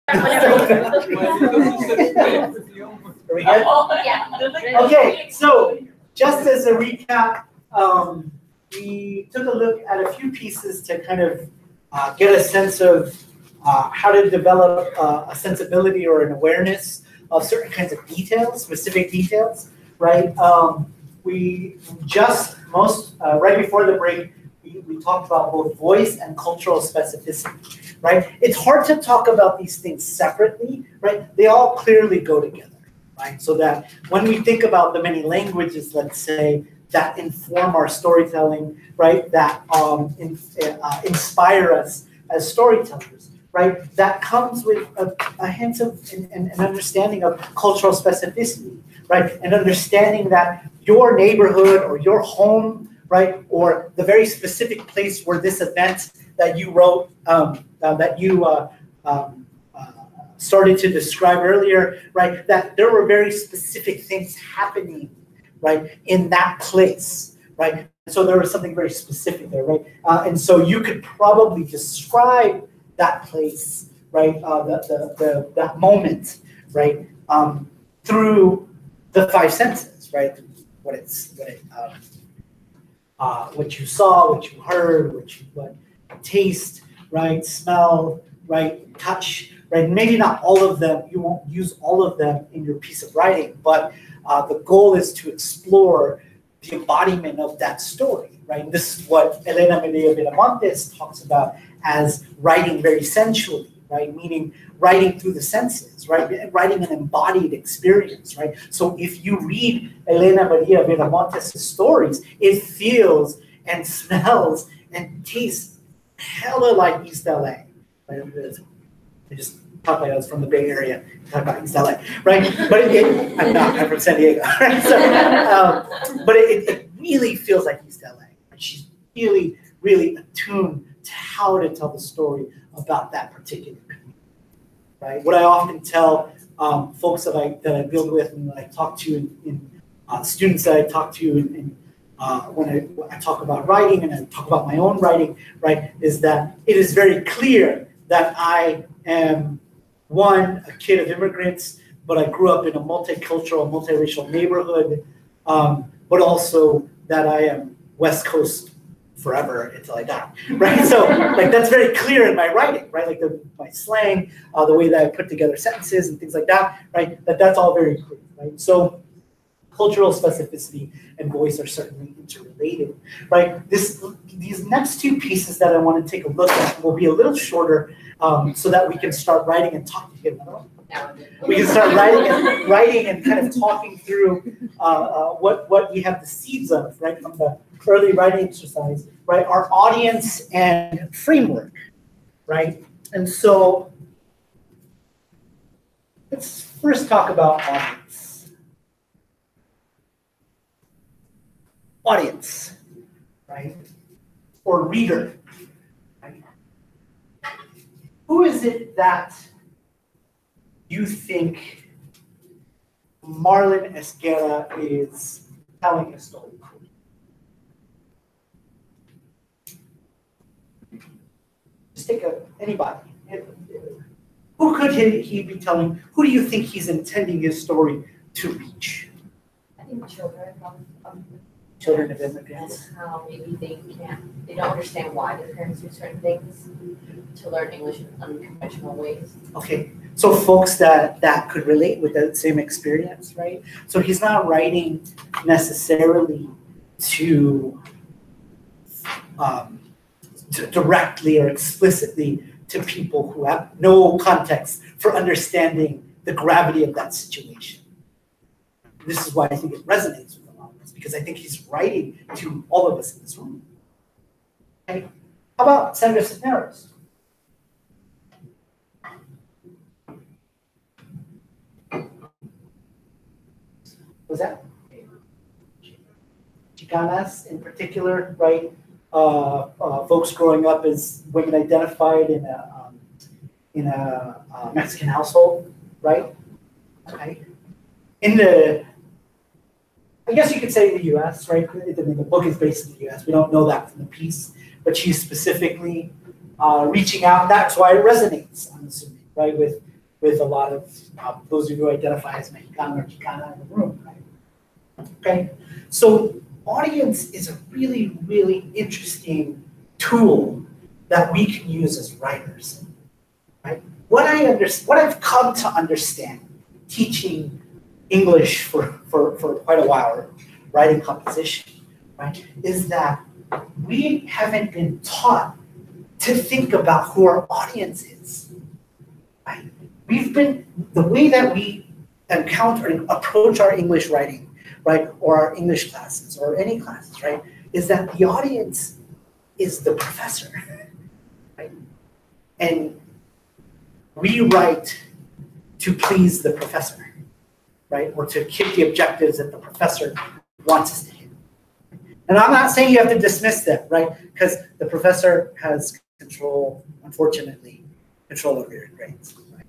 we good? Okay, so just as a recap, we took a look at a few pieces to kind of get a sense of how to develop a sensibility or an awareness of certain kinds of details, specific details, right? We just right before the break, we talked about both voice and cultural specificity, right? It's hard to talk about these things separately, right? They all clearly go together, right? So that when we think about the many languages, let's say, that inform our storytelling, right? That inspire us as storytellers, right? That comes with a hint of an understanding of cultural specificity, right? An understanding that your neighborhood or your home, right, or the very specific place where this event that you wrote, started to describe earlier, right, that there were very specific things happening, right, in that place, right? So there was something very specific there, right? And so you could probably describe that place, right, that moment, right, through the five senses, right? What you saw, what you heard, what taste, right, smell, right, touch, right? Maybe not all of them. You won't use all of them in your piece of writing, but the goal is to explore the embodiment of that story, right? This is what Elena Medea Viramontes talks about as writing very sensually, right? Meaning writing through the senses, right? Writing an embodied experience, right? So if you read Elena Maria Viramontes' stories, it feels and smells and tastes hella like East LA. Right? I just talk like I was from the Bay Area, talk about East LA, right? But I'm not, I'm from San Diego, right? So, but it really feels like East LA. She's really, really attuned to how to tell the story about that particular community, right? What I often tell folks that I build with and that I talk to in students that I talk to when I talk about writing and I talk about my own writing, right, is that it is very clear that I am, one, a kid of immigrants, but I grew up in a multicultural, multiracial neighborhood, but also that I am West Coast forever until I die, right? So like that's very clear in my writing, right? Like my slang, the way that I put together sentences and things like that, right? That's all very clear, right? So cultural specificity and voice are certainly interrelated, right? These next two pieces that I want to take a look at will be a little shorter, so that we can start writing and talking. Another one? We can start writing and kind of talking through what we have the seeds of, right, from the early writing exercise, right? Our audience and framework, right? And so let's first talk about audience. Audience, right? Or reader, right? Who is it that you think Marlon Esguerra is telling a story for? Just take anybody. Who could he be telling? Who do you think he's intending his story to reach? I think children Children of immigrants. And how maybe they don't understand why their parents do certain things, to learn English in unconventional ways. Okay, so folks that could relate with that same experience, right? So he's not writing necessarily to directly or explicitly to people who have no context for understanding the gravity of that situation. This is why I think it resonates with a lot of us, because I think he's writing to all of us in this room. Okay. How about Senator Cisneros? Was that Chicanas in particular, right? Folks growing up as women identified in a Mexican household, right? Okay. I guess you could say in the U.S., right? I mean, the book is based in the U.S. We don't know that from the piece, but she's specifically reaching out. That's why it resonates, I'm assuming, right, with with a lot of those of you who identify as Mexicano or Chicana in the room, right? Okay, so audience is a really, really interesting tool that we can use as writers, right? What I've come to understand teaching English for quite a while, or writing composition, right, is that we haven't been taught to think about who our audience is, right? The way that we encounter and approach our English writing, right, or our English classes, or any classes, right, is that the audience is the professor, right? And we write to please the professor, right, or to hit the objectives that the professor wants us to hit. And I'm not saying you have to dismiss that, right, because the professor has control, unfortunately, control over your grades, right?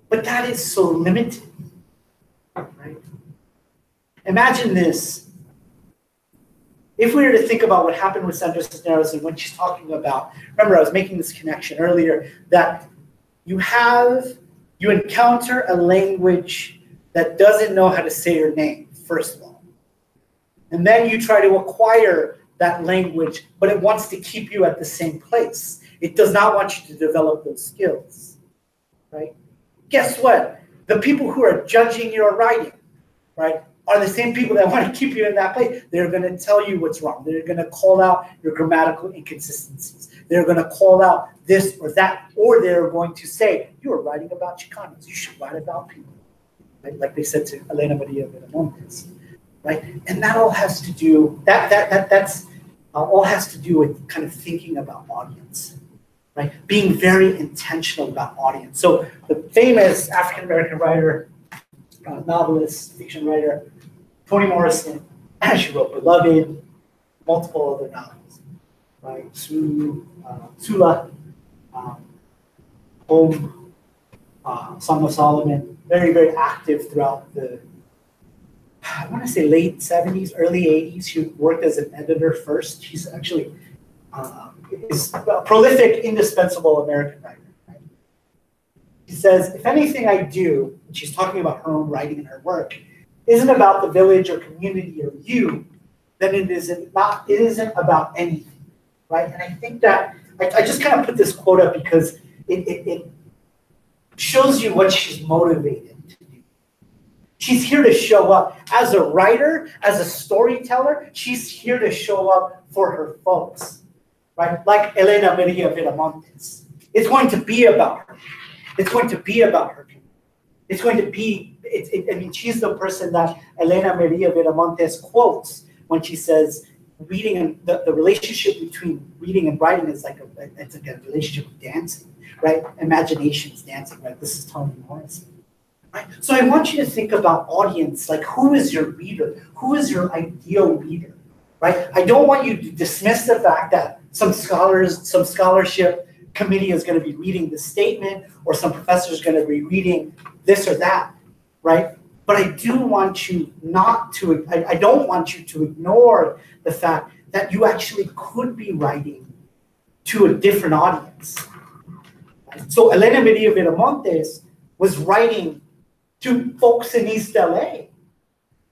But that is so limited, right? Imagine this. If we were to think about what happened with Sandra Cisneros and when she's talking about, remember I was making this connection earlier, that you encounter a language that doesn't know how to say your name, first of all. And then you try to acquire that language, but it wants to keep you at the same place. It does not want you to develop those skills, right? Guess what? The people who are judging your writing, right, are the same people that want to keep you in that place. They're going to tell you what's wrong. They're going to call out your grammatical inconsistencies. They're going to call out this or that, or they're going to say, you're writing about Chicanos. You should write about people, right? Like they said to Elena Maria Viramontes, right? And that all has to do, that's all has to do with kind of thinking about audience, right? Being very intentional about audience. So the famous African-American writer, novelist, fiction writer, Toni Morrison, she wrote Beloved, multiple other novels, right? Sula, Home, Song of Solomon, very, very active throughout the, I want to say late 70s, early 80s. She worked as an editor first. She's actually is a prolific, indispensable American writer. Right? She says, if anything I do, and she's talking about her own writing and her work, isn't about the village or community or you, then it isn't about anything, right? And I think that, I just kind of put this quote up because it shows you what she's motivated to do. She's here to show up. As a writer, as a storyteller, she's here to show up for her folks, right? Like Elena Maria Viramontes. It's going to be about her. It's going to be about her. It's going to be, I mean, she's the person that Elena Maria Viramontes quotes when she says, reading and the relationship between reading and writing is like it's like a relationship with dancing, right? Imagination's dancing, right? This is Toni Morrison, right? So I want you to think about audience, like who is your reader? Who is your ideal reader, right? I don't want you to dismiss the fact that some scholarship committee is going to be reading the statement or some professor is going to be reading this or that, right? But I do want you I don't want you to ignore the fact that you actually could be writing to a different audience. So Elena Maria Viramontes was writing to folks in East LA,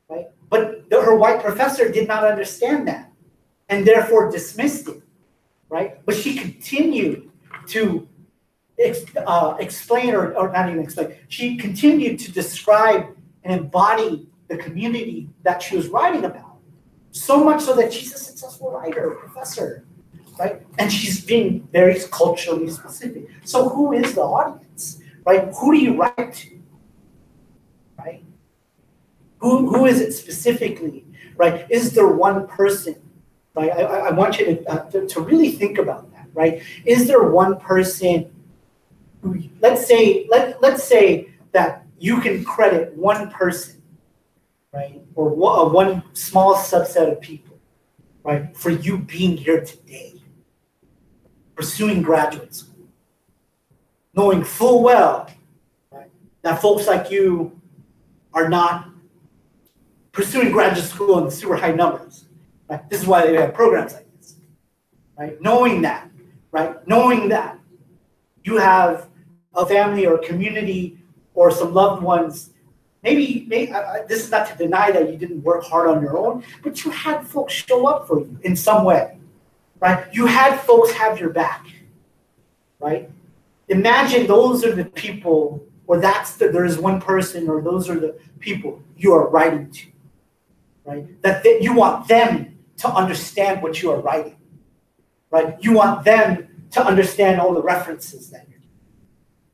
right? But her white professor did not understand that and therefore dismissed it, right? But she continued to explain, or not even explain, she continued to describe and embody the community that she was writing about. So much so that she's a successful writer, professor, right? And she's being very culturally specific. So who is the audience, right? Who do you write to, right? Who is it specifically, right? Is there one person, right? I want you to really think about that, right? Is there one person who, let's say that you can credit one person, right, or one small subset of people, right, for you being here today, pursuing graduate school, knowing full well, right, that folks like you are not pursuing graduate school in super high numbers. Right? This is why they have programs like this, right? Knowing that, right, knowing that you have a family or a community or some loved ones, maybe this is not to deny that you didn't work hard on your own, but you had folks show up for you in some way, right? You had folks have your back, right? Imagine those are the people, or there is one person, or those are the people you are writing to, right? That you want them to understand what you are writing, right? You want them to understand all the references that you're doing.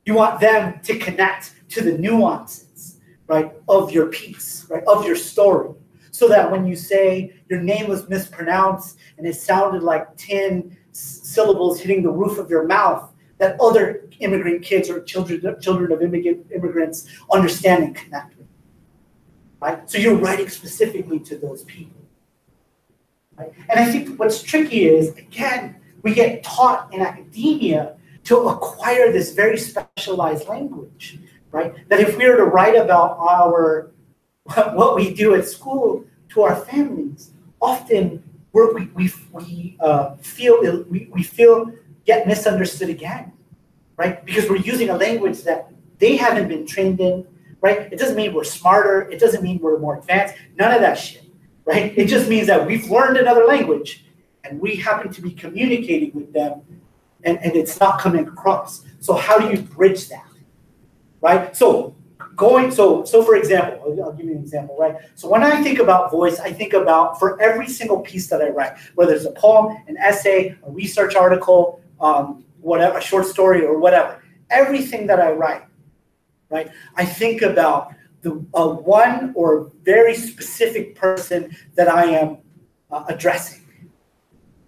You want them to connect to the nuances, right, of your piece, right, of your story, so that when you say your name was mispronounced and it sounded like 10 syllables hitting the roof of your mouth, that other immigrant kids or children of immigrants understand and connect with, right? So you're writing specifically to those people, right? And I think what's tricky is, again, we get taught in academia to acquire this very specialized language, right? That if we were to write about what we do at school to our families, often we feel get misunderstood again, right? Because we're using a language that they haven't been trained in, right? It doesn't mean we're smarter. It doesn't mean we're more advanced. None of that shit, right? It just means that we've learned another language and we happen to be communicating with them and it's not coming across. So how do you bridge that, right? So for example, I'll give you an example, right? So when I think about voice, I think about, for every single piece that I write, whether it's a poem, an essay, a research article, whatever, a short story or whatever, everything that I write, right? I think about the one or very specific person that I am addressing,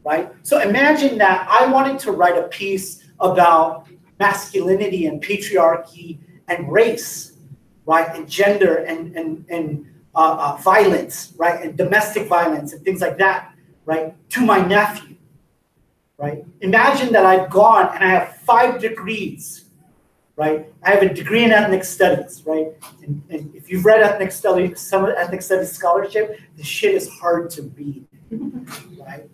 right? So imagine that I wanted to write a piece about masculinity and patriarchy and race, right? And gender and violence, right? And domestic violence and things like that, right? To my nephew, right? Imagine that I've gone and I have 5 degrees, right? I have a degree in ethnic studies, right? And if you've read some ethnic studies scholarship, the shit is hard to read, right?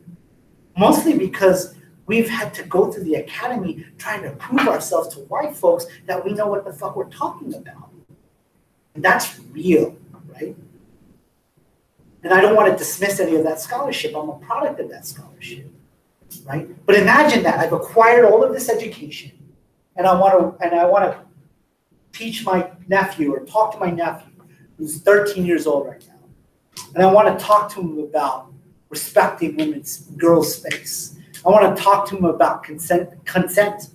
Mostly because we've had to go through the academy trying to prove ourselves to white folks that we know what the fuck we're talking about. And that's real, right? And I don't want to dismiss any of that scholarship. I'm a product of that scholarship, right? But imagine that I've acquired all of this education and I want to teach my nephew or talk to my nephew who's 13 years old right now. And I want to talk to him about respecting girls' space. I want to talk to him about consent,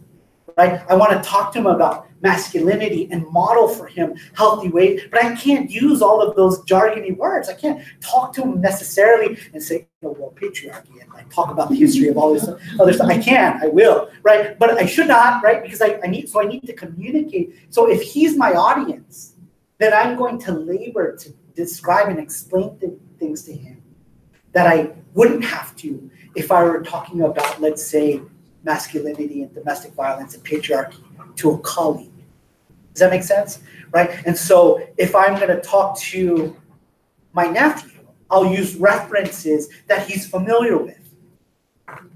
right? I want to talk to him about masculinity and model for him healthy ways, but I can't use all of those jargony words. I can't talk to him necessarily and say, oh, well, patriarchy, and like talk about the history of all this other stuff. I can, I will, right? But I should not, right? Because I need to communicate. So if he's my audience, then I'm going to labor to describe and explain things to him that I wouldn't have to if I were talking about, let's say, masculinity and domestic violence and patriarchy to a colleague. Does that make sense? Right? And so if I'm going to talk to my nephew, I'll use references that he's familiar with.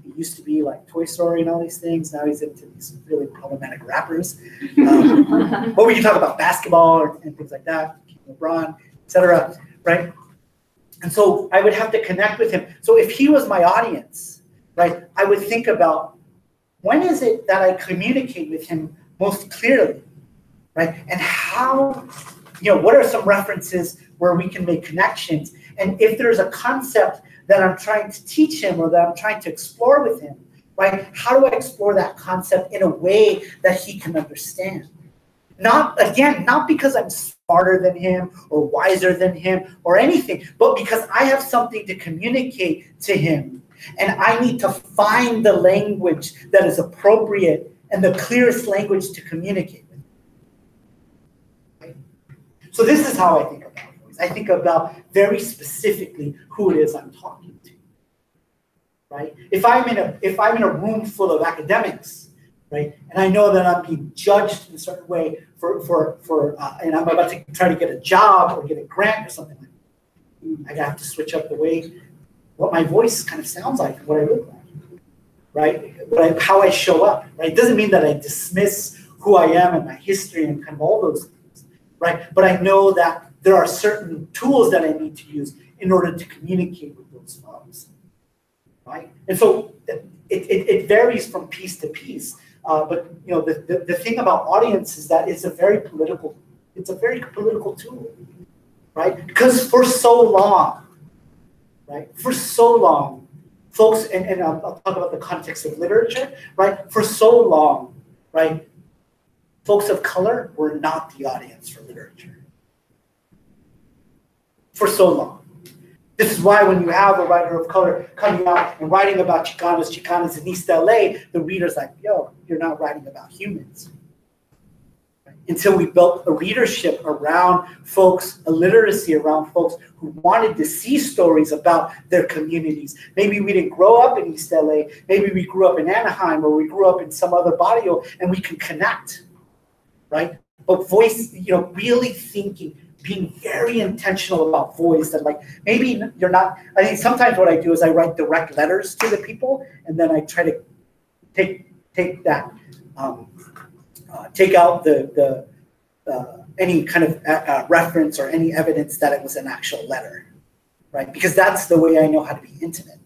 He used to be like Toy Story and all these things. Now he's into these really problematic rappers. But we can talk about basketball and things like that, LeBron, etc. Right? And so I would have to connect with him. So if he was my audience, right, I would think about, when is it that I communicate with him most clearly, right? And how, what are some references where we can make connections? And if there's a concept that I'm trying to teach him or that I'm trying to explore with him, right? How do I explore that concept in a way that he can understand? Not because I'm smarter than him or wiser than him or anything, but because I have something to communicate to him. And I need to find the language that is appropriate and the clearest language to communicate with. Right? So this is how I think about voice. I think about very specifically who it is I'm talking to. Right? If I'm in a room full of academics, right, and I know that I'm being judged in a certain way and I'm about to try to get a job or get a grant or something like that, I have to switch up the way what my voice kind of sounds like, what I look like, right? How I show up, right? It doesn't mean that I dismiss who I am and my history and kind of all those things, right? But I know that there are certain tools that I need to use in order to communicate with those folks, right? And so it varies from piece to piece. But you know, the thing about audience is that it's a very political tool, right? Because for so long, right? For so long, folks, and I'll talk about the context of literature, right? For so long, right? Folks of color were not the audience for literature. For so long. This is why when you have a writer of color coming out and writing about Chicanos in East LA, the reader's like, yo, you're not writing about humans. Until we built a readership around folks, a literacy around folks who wanted to see stories about their communities. Maybe we didn't grow up in East LA. Maybe we grew up in Anaheim or we grew up in some other barrio and we can connect, right? But voice, you know, really thinking, being very intentional about voice, that like maybe you're not, I think sometimes what I do is I write direct letters to the people and then I try to take that, take out the any kind of reference or any evidence that it was an actual letter, right? Because that's the way I know how to be intimate,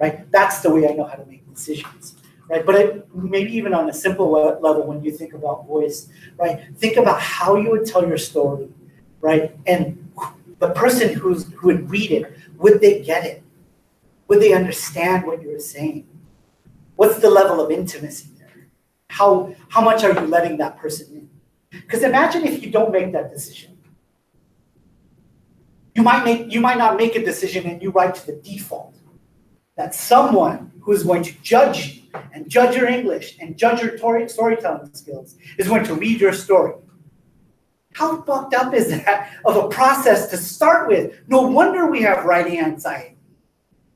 right? That's the way I know how to make decisions, right? But maybe even on a simple level, when you think about voice, right? Think about how you would tell your story, right? And the person who would read it, would they get it? Would they understand what you were saying? What's the level of intimacy there? How much are you letting that person in? Because imagine if you don't make that decision. You might not make a decision and you write to the default that someone who is going to judge you and judge your English and judge your storytelling skills is going to read your story. How fucked up is that of a process to start with? No wonder we have writing anxiety.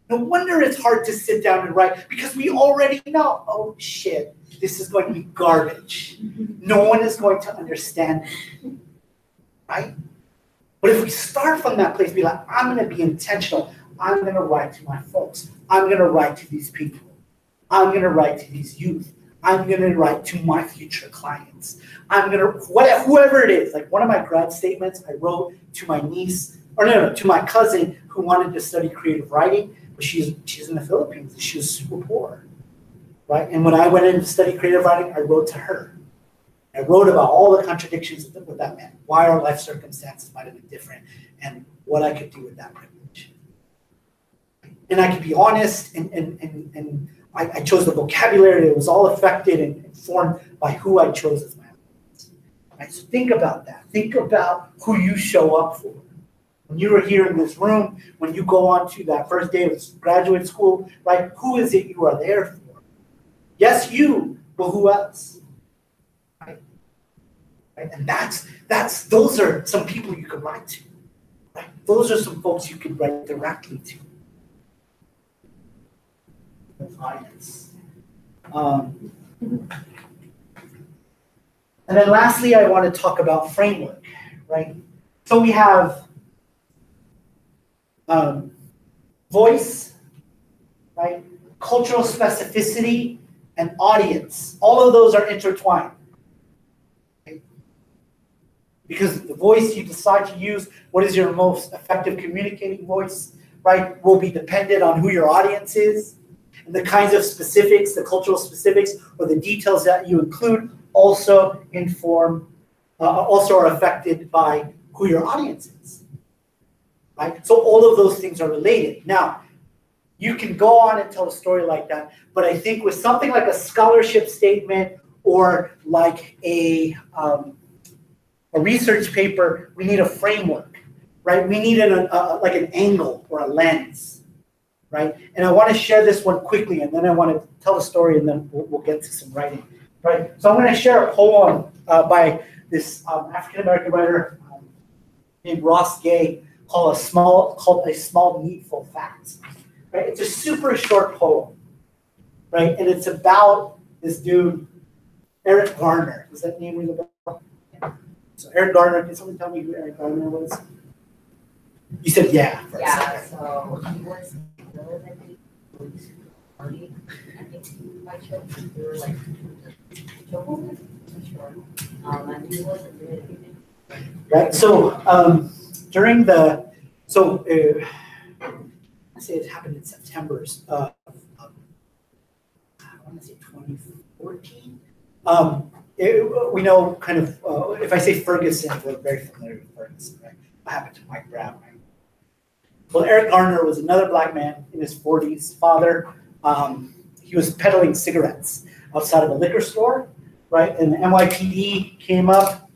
No wonder it's hard to sit down and write because we already know, oh shit, this is going to be garbage. No one is going to understand me, right? But if we start from that place, be like, I'm going to be intentional. I'm going to write to my folks. I'm going to write to these people. I'm going to write to these youth. I'm going to write to my future clients. I'm going to, whoever it is, like one of my grad statements I wrote to my niece, or no, to my cousin who wanted to study creative writing, but she's in the Philippines. She was super poor, right? And when I went in to study creative writing, I wrote to her. I wrote about all the contradictions of what that meant, why our life circumstances might have been different, and what I could do with that privilege. And I could be honest, and I chose the vocabulary that was all affected and informed by who I chose as my audience. Right? So think about that. Think about who you show up for. When you are here in this room, when you go on to that first day of graduate school, right? Who is it you are there for? Yes, you, but who else? Right? And those are some people you could write to. Right? Those are some folks you could write directly to. Audience. And then lastly, I want to talk about framework, right? So we have voice, right? Cultural specificity and audience. All of those are intertwined. Right? Because the voice you decide to use, what is your most effective communicating voice, right, will be dependent on who your audience is. And the kinds of specifics, the cultural specifics, or the details that you include also are affected by who your audience is, right? So all of those things are related. Now, you can go on and tell a story like that, but I think with something like a scholarship statement or like a research paper, we need a framework, right? We need like an angle or a lens. Right? And I want to share this one quickly, and then I want to tell a story, and then we'll get to some writing. Right? So I'm going to share a poem by this African-American writer named Ross Gay called A Small Needful Fact. Right? It's a super short poem, right? And it's about this dude, Eric Garner. Does that name ring a bell? Yeah. So Eric Garner, can someone tell me who Eric Garner was? You said yeah. Yeah, so he was party, I think by children, they were like, children, I'm sure. And he wasn't doing anything. Right. So during the I say it happened in September of I want to say 2014. We know kind of if I say Ferguson, we're very familiar with Ferguson, right? What happened to Mike Brown, right? Well, Eric Garner was another black man in his 40s. Father, he was peddling cigarettes outside of a liquor store, right? And the NYPD came up.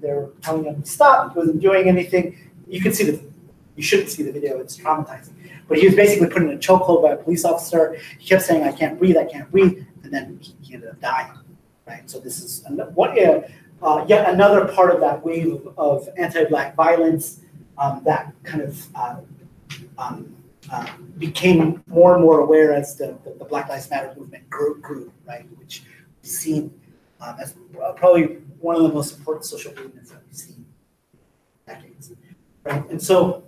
They were telling him to stop. He wasn't doing anything. You can see you shouldn't see the video. It's traumatizing. But he was basically put in a chokehold by a police officer. He kept saying, "I can't breathe. I can't breathe," and then he ended up dying, right? So this is yet another part of that wave of anti-black violence that kind of became more and more aware as the Black Lives Matter movement grew, right? Which we've seen as probably one of the most important social movements that we've seen in decades, right? And so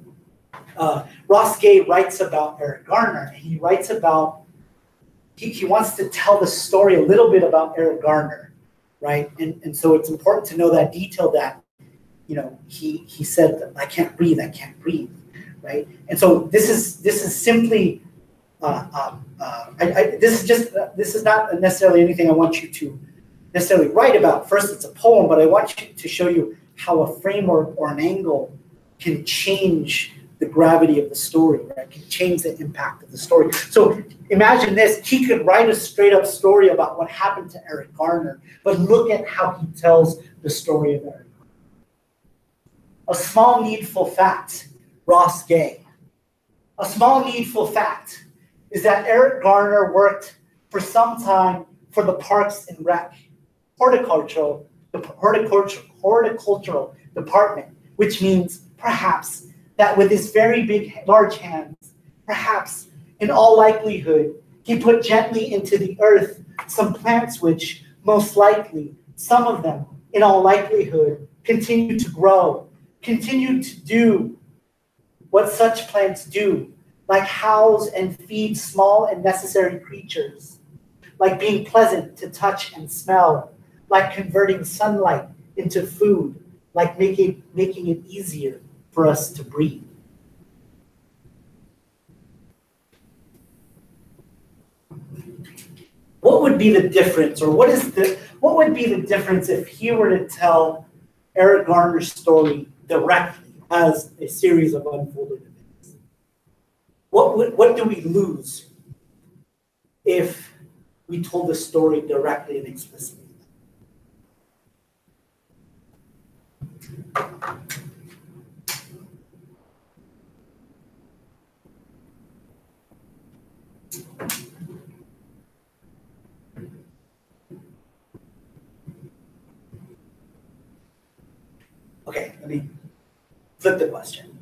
Ross Gay writes about Eric Garner, and he writes about, he wants to tell the story a little bit about Eric Garner, right? And so it's important to know that detail that, you know, he said, "I can't breathe, right? And so this is simply, this is not necessarily anything I want you to necessarily write about. First, it's a poem, but I want you to show you how a framework or an angle can change the gravity of the story, right? Can change the impact of the story. So imagine this: he could write a straight up story about what happened to Eric Garner, but look at how he tells the story of Eric Garner. A small needful fact, Ross Gay. A small needful fact is that Eric Garner worked for some time for the Parks and Rec horticultural department, which means perhaps that with his very large hands, perhaps in all likelihood, he put gently into the earth some plants which most likely, some of them in all likelihood, continue to grow, continue to do what such plants do, like house and feed small and necessary creatures, like being pleasant to touch and smell, like converting sunlight into food, like making it easier for us to breathe. What would be the difference, or what would be the difference if he were to tell Eric Garner's story directly as a series of unfolded events? What do we lose if we told the story directly and explicitly? Okay, let me flip the question.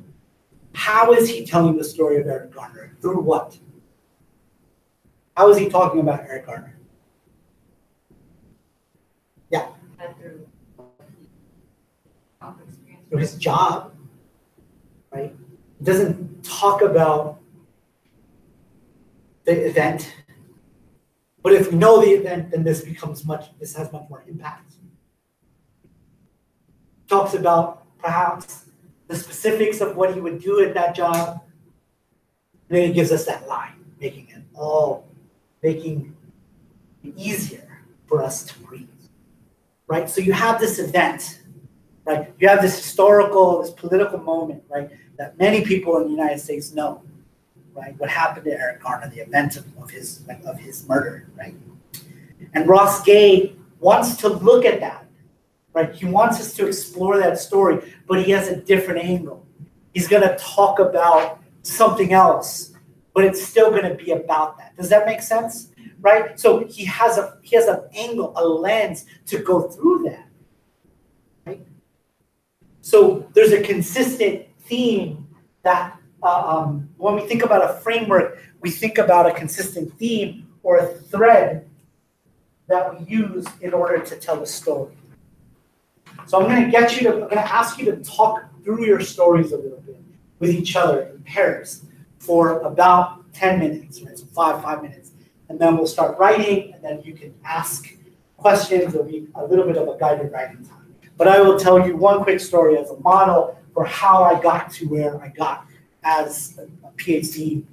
How is he telling the story of Eric Garner? Through what? How is he talking about Eric Garner? Yeah. Through his job, right? He doesn't talk about the event. But if we know the event, then this has much more impact. Talks about perhaps the specifics of what he would do at that job. And then he gives us that line, making it easier for us to breathe. Right? So you have this event, right? You have this this political moment, right? That many people in the United States know, right? What happened to Eric Garner, the event of his murder, right? And Ross Gay wants to look at that, right? He wants us to explore that story, but he has a different angle. He's going to talk about something else, but it's still going to be about that. Does that make sense? Right? So he has an angle, a lens to go through that. Right? So there's a consistent theme that when we think about a framework, we think about a consistent theme or a thread that we use in order to tell a story. So I'm going to ask you to talk through your stories a little bit with each other in pairs for about 10 minutes, right? So 5 minutes. And then we'll start writing, and then you can ask questions. There'll be a little bit of a guided writing time. But I will tell you one quick story as a model for how I got to where I got as a PhD.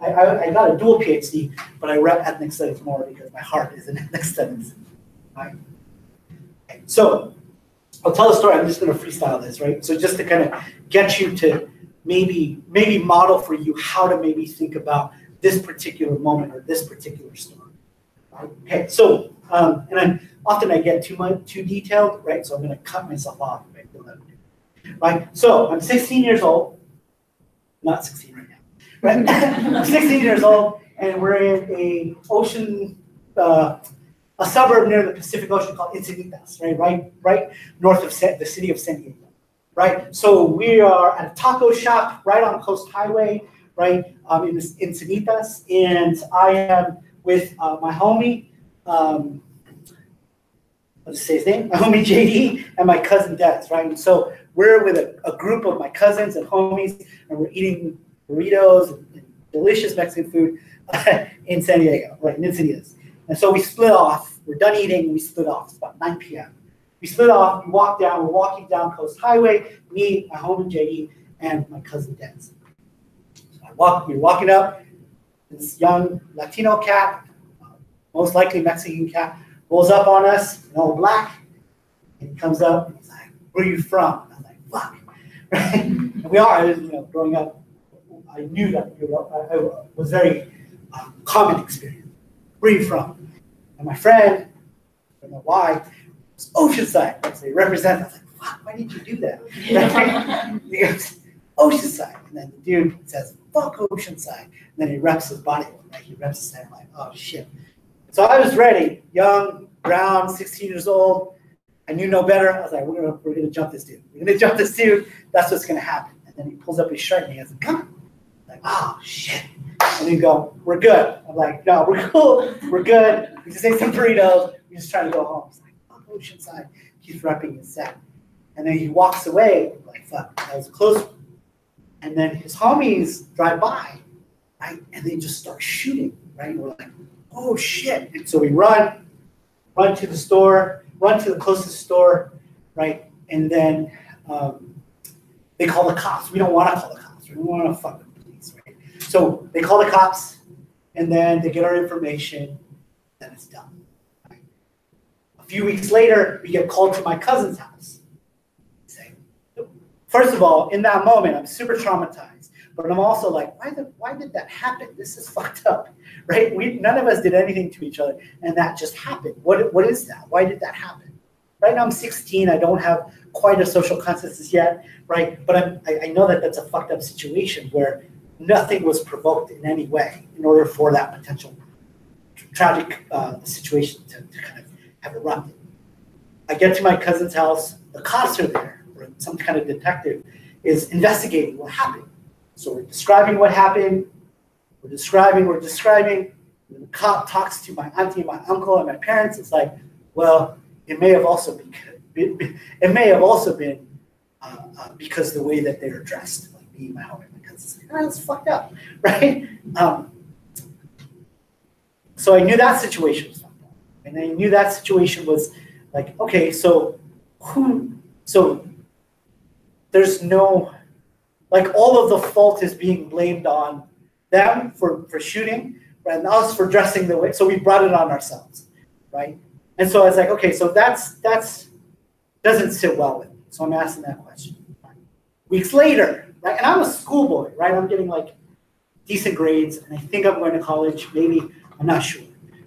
I got a dual PhD, but I rep ethnic studies more because my heart is in ethnic studies. Right? Okay, so I'll tell a story. I'm just going to freestyle this, right? So just to kind of get you to maybe model for you how to maybe think about this particular moment or this particular story. Right? Okay, so and often I get too detailed, right? So I'm going to cut myself off. Right? So I'm 16 years old. Not 16 right now. Right? I'm 16 years old, and we're in a suburb near the Pacific Ocean called Encinitas, right north of the city of San Diego, right? So we are at a taco shop right on Coast Highway, right, in Encinitas, and I am with my homie, let's say his name, my homie JD, and my cousin Des, right? And so we're with a group of my cousins and homies, and we're eating burritos and delicious Mexican food in San Diego, right, in Encinitas. And so we split off. We're done eating. We split off. It's about 9 p.m. We split off. We walk down. We're walking down Coast Highway. Me, my homie JD, and my cousin Des. So we're walking up. This young Latino cat, most likely Mexican cat, rolls up on us in all black, and he comes up and he's like, "Where are you from?" And I'm like, "Fuck," right? And we are, growing up, I knew that it was very common experience. "Where are you from?" And my friend, I don't know why, was Oceanside. So he represents. I was like, "Fuck, why did you do that?" He goes, "Oceanside," and then the dude says, "Fuck Oceanside," and then he reps his body, right? He reps his head. I'm like, "Oh shit." So I was ready, young, brown, 16 years old. I knew no better. I was like, we're gonna jump this dude. We're gonna jump this dude. That's what's gonna happen. And then he pulls up his shirt and he has a gun. I'm like, oh shit. And he go, "We're good." I'm like, "No, we're cool. We're good. We just ate some burritos. We're just trying to go home." He's like, "Fuck Oceanside." He's repping his set. And then he walks away. I'm like, fuck, that was a close one. And then his homies drive by, right? And they just start shooting, right? And we're like, oh shit. And so we run to the store, run to the closest store, right? And then they call the cops. We don't want to call the cops. We don't want to fuck with the police, right? So they call the cops, and then they get our information, then it's done. Right? A few weeks later, we get called to my cousin's house. First of all, in that moment, I'm super traumatized, but I'm also like, why did that happen? This is fucked up, right? None of us did anything to each other, and that just happened. What is that? Why did that happen? Right now I'm 16. I don't have quite a social consciousness yet, right? But I know that that's a fucked up situation where nothing was provoked in any way in order for that potential tragic situation to kind of have erupted. I get to my cousin's house. The cops are there. Or some kind of detective is investigating what happened. So we're describing what happened. We're describing. And the cop talks to my auntie, my uncle, and my parents. It's like, well, it may have also been because the way that they were dressed, like me, my home, and my cousins. Like, that's fucked up, right? So I knew that situation was fucked up, and I knew that situation was like, okay, so there's no, like, all of the fault is being blamed on them for shooting, right, and us for dressing the way. So we brought it on ourselves, right? And so I was like, okay, so that's doesn't sit well with me. So I'm asking that question. Weeks later, right, and I'm a schoolboy, right? I'm getting like decent grades, and I think I'm going to college. Maybe, I'm not sure,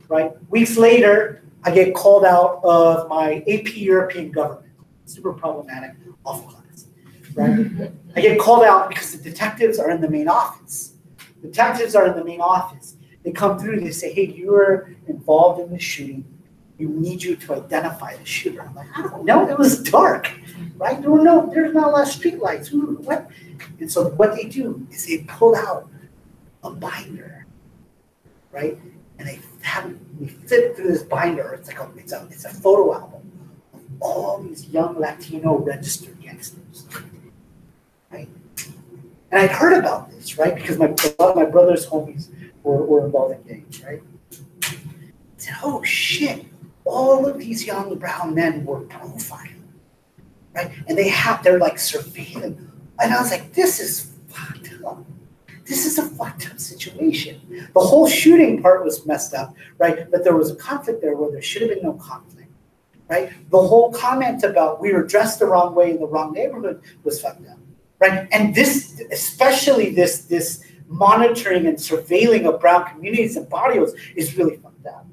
right? Weeks later, I get called out of my AP European government. Super problematic, awful class. Right? I get called out because the detectives are in the main office. They come through, they say, hey, you were involved in the shooting. We need you to identify the shooter. I'm like, I don't know, it was dark, right? There's not a lot of street lights. What? And so what they do is they pull out a binder, right? And we flip through this binder. It's like it's a photo album of all these young Latino registered gangsters. Right? And I'd heard about this, right? Because a lot of my brother's homies were involved in gangs, right? I said, oh shit, all of these young brown men were profiled, right? And they're like surveilling. And I was like, this is fucked up. This is a fucked up situation. The whole shooting part was messed up, right? But there was a conflict there where there should have been no conflict, right? The whole comment about we were dressed the wrong way in the wrong neighborhood was fucked up, right? And this, especially this monitoring and surveilling of brown communities and barrios is really fucked up,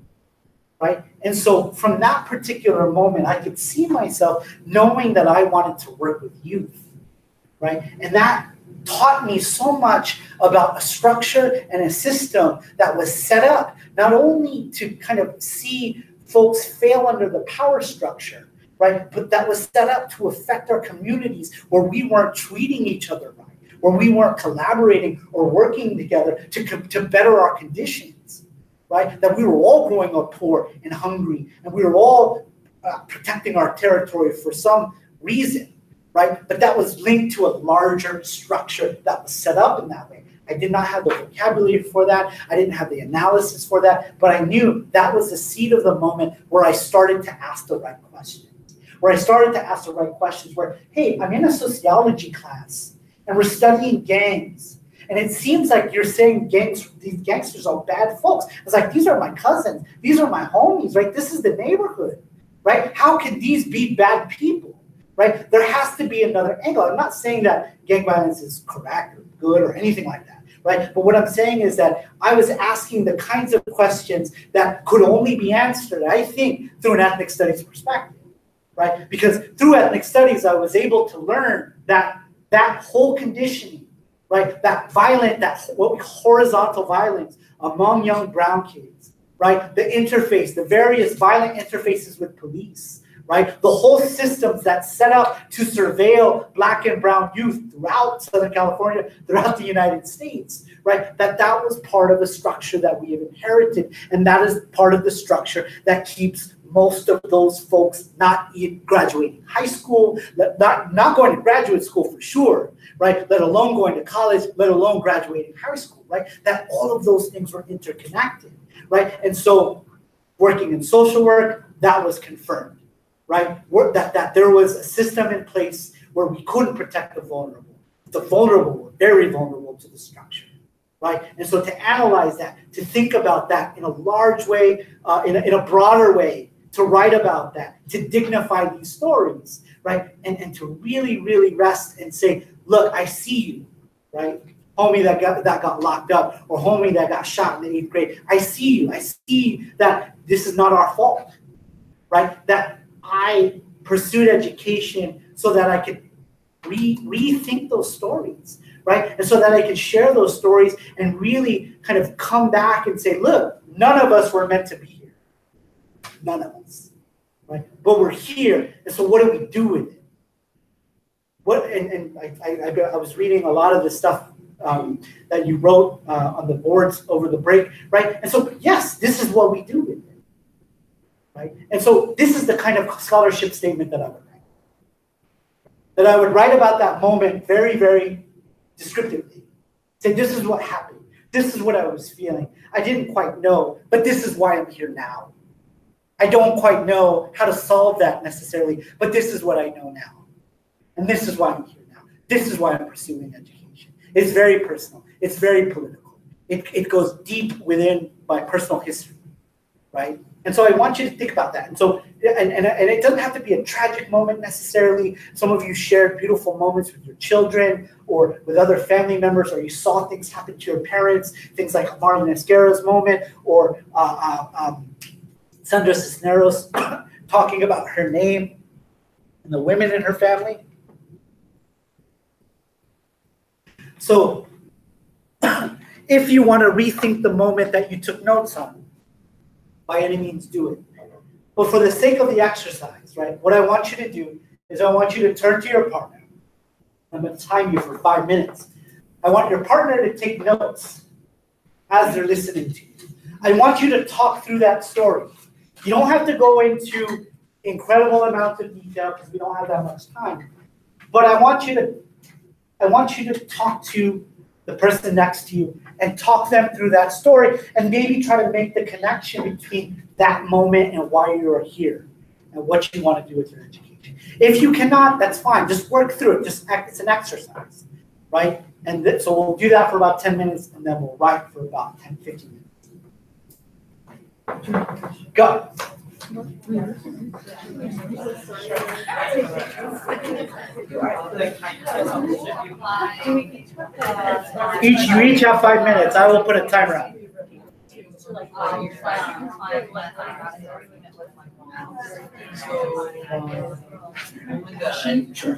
right? And so from that particular moment, I could see myself knowing that I wanted to work with youth, right? And that taught me so much about a structure and a system that was set up not only to kind of see folks fail under the power structure, right, but that was set up to affect our communities where we weren't treating each other right, where we weren't collaborating or working together to better our conditions, right, that we were all growing up poor and hungry, and we were all protecting our territory for some reason, right? But that was linked to a larger structure that was set up in that way. I did not have the vocabulary for that. I didn't have the analysis for that, but I knew that was the seed of the moment where I started to ask the right questions. Where I started to ask the right questions where, hey, I'm in a sociology class and we're studying gangs. And it seems like you're saying these gangsters are bad folks. It's like, these are my cousins. These are my homies, right? This is the neighborhood, right? How can these be bad people? Right? There has to be another angle. I'm not saying that gang violence is correct or good or anything like that, right? But what I'm saying is that I was asking the kinds of questions that could only be answered, I think, through an ethnic studies perspective, right? Because through ethnic studies, I was able to learn that whole conditioning, right? That violent, what we call horizontal violence among young brown kids, right? The interface, the various violent interfaces with police, right? The whole systems that's set up to surveil Black and brown youth throughout Southern California, throughout the United States, right? That was part of a structure that we have inherited. And that is part of the structure that keeps most of those folks not graduating high school, not going to graduate school for sure, right? Let alone going to college, let alone graduating high school, right? That all of those things were interconnected, right? And so working in social work, that was confirmed. Right, that there was a system in place where we couldn't protect the vulnerable. The vulnerable were very vulnerable to the structure, right? And so to analyze that, to think about that in a large way, in a broader way, to write about that, to dignify these stories, right? And to really, really rest and say, look, I see you, right? Homie that got locked up, or homie that got shot in the 8th grade. I see you. I see that this is not our fault, right? That I pursued education so that I could rethink those stories, right? And so that I could share those stories and really kind of come back and say, look, none of us were meant to be here. None of us, right? But we're here, and so what do we do with it? I was reading a lot of the stuff that you wrote on the boards over the break, right? And so, yes, this is what we do with it. Right? And so this is the kind of scholarship statement that I would write. That I would write about that moment very, very descriptively. Say, this is what happened. This is what I was feeling. I didn't quite know, but this is why I'm here now. I don't quite know how to solve that necessarily, but this is what I know now. And this is why I'm here now. This is why I'm pursuing education. It's very personal. It's very political. It goes deep within my personal history, right? And so I want you to think about that. And so, and it doesn't have to be a tragic moment necessarily. Some of you shared beautiful moments with your children or with other family members, or you saw things happen to your parents, things like Marlon Esguerra's moment, or Sandra Cisneros talking about her name and the women in her family. So if you want to rethink the moment that you took notes on, by any means do it. But for the sake of the exercise, right, what I want you to do is I want you to turn to your partner. I'm going to time you for 5 minutes. I want your partner to take notes as they're listening to you. I want you to talk through that story. You don't have to go into incredible amounts of detail because we don't have that much time. But I want you to I want you to talk to the person next to you and talk them through that story and maybe try to make the connection between that moment and why you're here and what you want to do with your education. If you cannot, that's fine. Just work through it. It's an exercise, right? And so we'll do that for about 10 minutes and then we'll write for about 10, 15 minutes. Go. You each have 5 minutes. I will put a timer on. Sure.